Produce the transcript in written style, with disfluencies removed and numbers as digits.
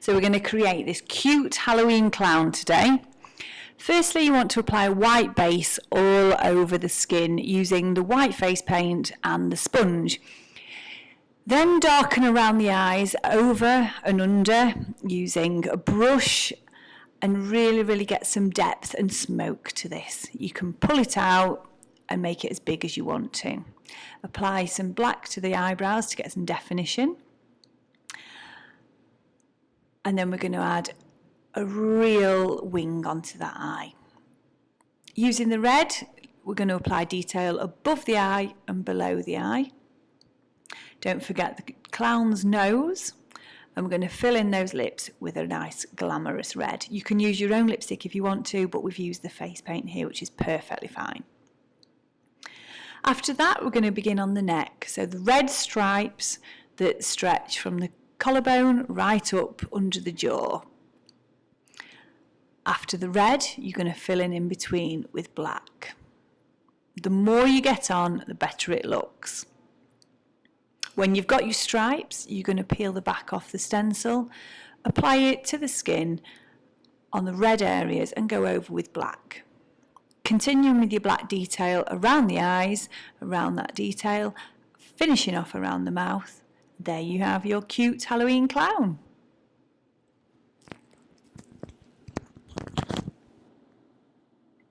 So we're going to create this cute Halloween clown today. Firstly, you want to apply a white base all over the skin using the white face paint and the sponge. Then darken around the eyes, over and under, using a brush, and really get some depth and smoke to this. You can pull it out and make it as big as you want to. Apply some black to the eyebrows to get some definition. And then we're going to add a real wing onto that eye. Using the red, we're going to apply detail above the eye and below the eye. Don't forget the clown's nose, and we're going to fill in those lips with a nice glamorous red. You can use your own lipstick if you want to, but we've used the face paint here, which is perfectly fine. After that, we're going to begin on the neck. So the red stripes that stretch from the collarbone right up under the jaw. After the red, you're going to fill in between with black. The more you get on, the better it looks. When you've got your stripes, you're going to peel the back off the stencil, apply it to the skin on the red areas and go over with black. Continuing with your black detail around the eyes, around that detail, finishing off around the mouth. There you have your cute Halloween clown.